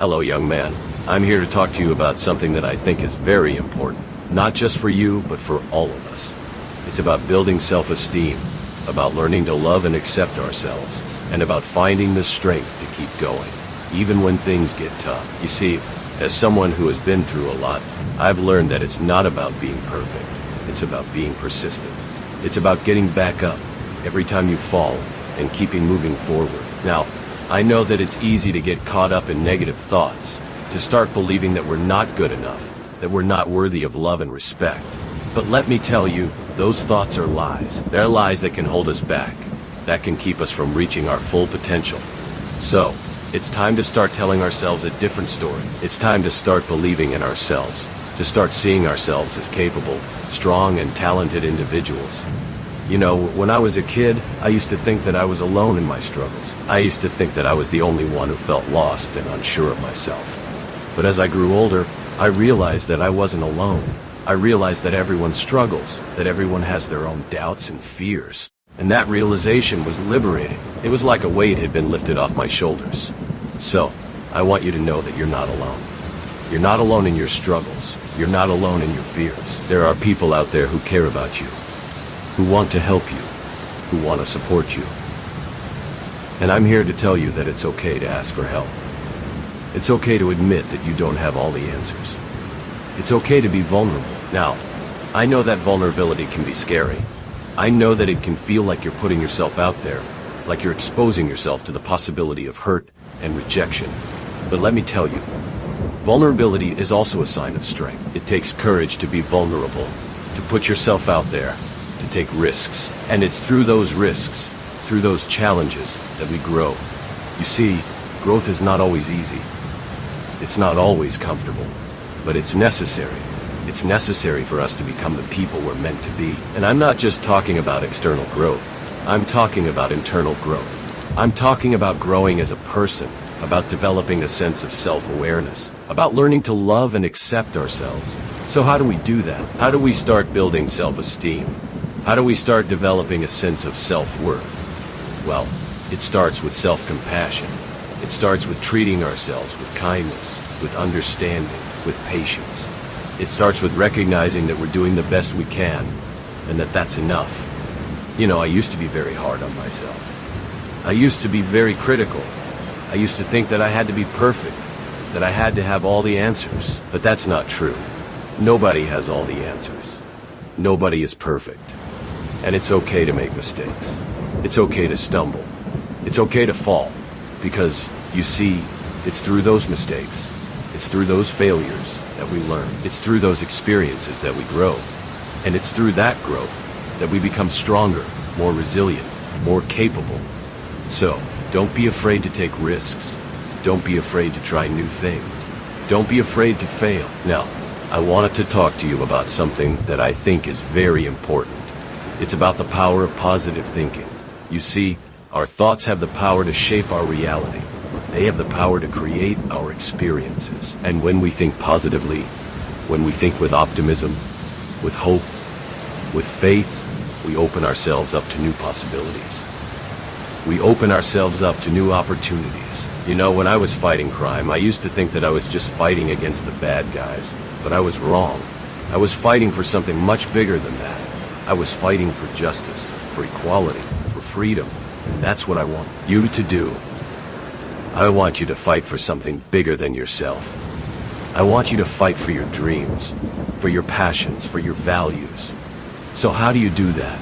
Hello, young man. I'm here to talk to you about something that I think is very important. Not just for you, but for all of us. It's about building self-esteem, about learning to love and accept ourselves, and about finding the strength to keep going, even when things get tough. You see, as someone who has been through a lot, I've learned that it's not about being perfect. It's about being persistent. It's about getting back up every time you fall and keeping moving forward. Now, I know that it's easy to get caught up in negative thoughts, to start believing that we're not good enough, that we're not worthy of love and respect. But let me tell you, those thoughts are lies. They're lies that can hold us back, that can keep us from reaching our full potential. So, it's time to start telling ourselves a different story. It's time to start believing in ourselves, to start seeing ourselves as capable, strong, and talented individuals. You know, when I was a kid, I used to think that I was alone in my struggles. I used to think that I was the only one who felt lost and unsure of myself. But as I grew older, I realized that I wasn't alone. I realized that everyone struggles, that everyone has their own doubts and fears. And that realization was liberating. It was like a weight had been lifted off my shoulders. So, I want you to know that you're not alone. You're not alone in your struggles. You're not alone in your fears. There are people out there who care about you, who want to help you, who want to support you. And I'm here to tell you that it's okay to ask for help. It's okay to admit that you don't have all the answers. It's okay to be vulnerable. Now, I know that vulnerability can be scary. I know that it can feel like you're putting yourself out there, like you're exposing yourself to the possibility of hurt and rejection. But let me tell you, vulnerability is also a sign of strength. It takes courage to be vulnerable, to put yourself out there, to take risks. And it's through those risks, through those challenges, that we grow. You see, growth is not always easy. It's not always comfortable, but it's necessary. It's necessary for us to become the people we're meant to be. And I'm not just talking about external growth. I'm talking about internal growth. I'm talking about growing as a person, about developing a sense of self-awareness, about learning to love and accept ourselves. So how do we do that? How do we start building self-esteem? How do we start developing a sense of self-worth? Well, it starts with self-compassion. It starts with treating ourselves with kindness, with understanding, with patience. It starts with recognizing that we're doing the best we can, and that that's enough. You know, I used to be very hard on myself. I used to be very critical. I used to think that I had to be perfect, that I had to have all the answers. But that's not true. Nobody has all the answers. Nobody is perfect. And it's okay to make mistakes. It's okay to stumble. It's okay to fall. Because, you see, it's through those mistakes, it's through those failures that we learn. It's through those experiences that we grow. And it's through that growth that we become stronger, more resilient, more capable. So, don't be afraid to take risks. Don't be afraid to try new things. Don't be afraid to fail. Now, I wanted to talk to you about something that I think is very important. It's about the power of positive thinking. You see, our thoughts have the power to shape our reality. They have the power to create our experiences. And when we think positively, when we think with optimism, with hope, with faith, we open ourselves up to new possibilities. We open ourselves up to new opportunities. You know, when I was fighting crime, I used to think that I was just fighting against the bad guys. But I was wrong. I was fighting for something much bigger than that. I was fighting for justice, for equality, for freedom. And that's what I want you to do. I want you to fight for something bigger than yourself. I want you to fight for your dreams, for your passions, for your values. So how do you do that?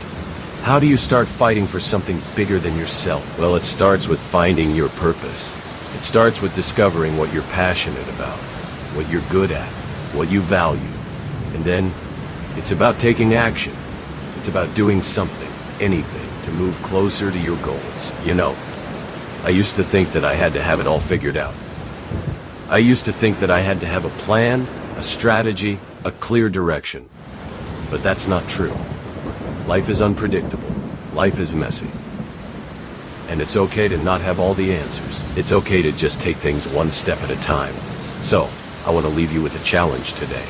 How do you start fighting for something bigger than yourself? Well, it starts with finding your purpose. It starts with discovering what you're passionate about, what you're good at, what you value. And then, it's about taking action. It's about doing something, anything, to move closer to your goals. You know, I used to think that I had to have it all figured out. I used to think that I had to have a plan, a strategy, a clear direction. But that's not true. Life is unpredictable. Life is messy. And it's okay to not have all the answers. It's okay to just take things one step at a time. So, I want to leave you with a challenge today.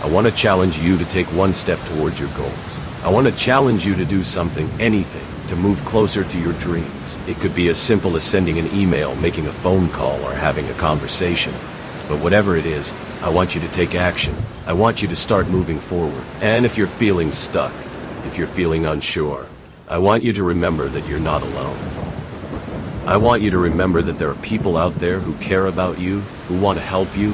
I want to challenge you to take one step towards your goals. I want to challenge you to do something, anything, to move closer to your dreams. It could be as simple as sending an email, making a phone call, or having a conversation. But whatever it is, I want you to take action. I want you to start moving forward. And if you're feeling stuck, if you're feeling unsure, I want you to remember that you're not alone. I want you to remember that there are people out there who care about you, who want to help you,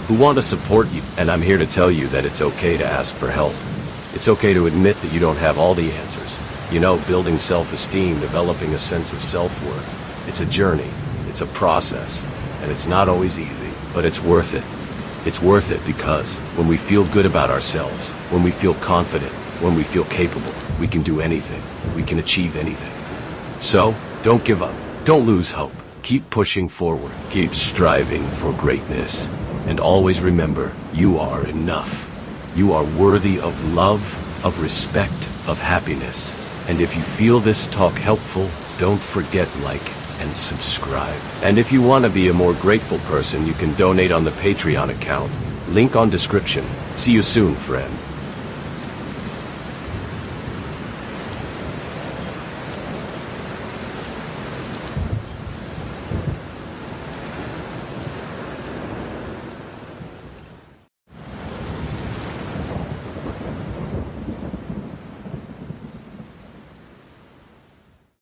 who want to support you. And I'm here to tell you that it's okay to ask for help. It's okay to admit that you don't have all the answers. You know, building self-esteem, developing a sense of self-worth. It's a journey, it's a process, and it's not always easy, but it's worth it. It's worth it because when we feel good about ourselves, when we feel confident, when we feel capable, we can do anything. We can achieve anything. So, don't give up. Don't lose hope. Keep pushing forward. Keep striving for greatness. And always remember, you are enough. You are worthy of love, of respect, of happiness. And if you feel this talk helpful, don't forget like and subscribe. And if you want to be a more grateful person, you can donate on the Patreon account. Link on description. See you soon, friend.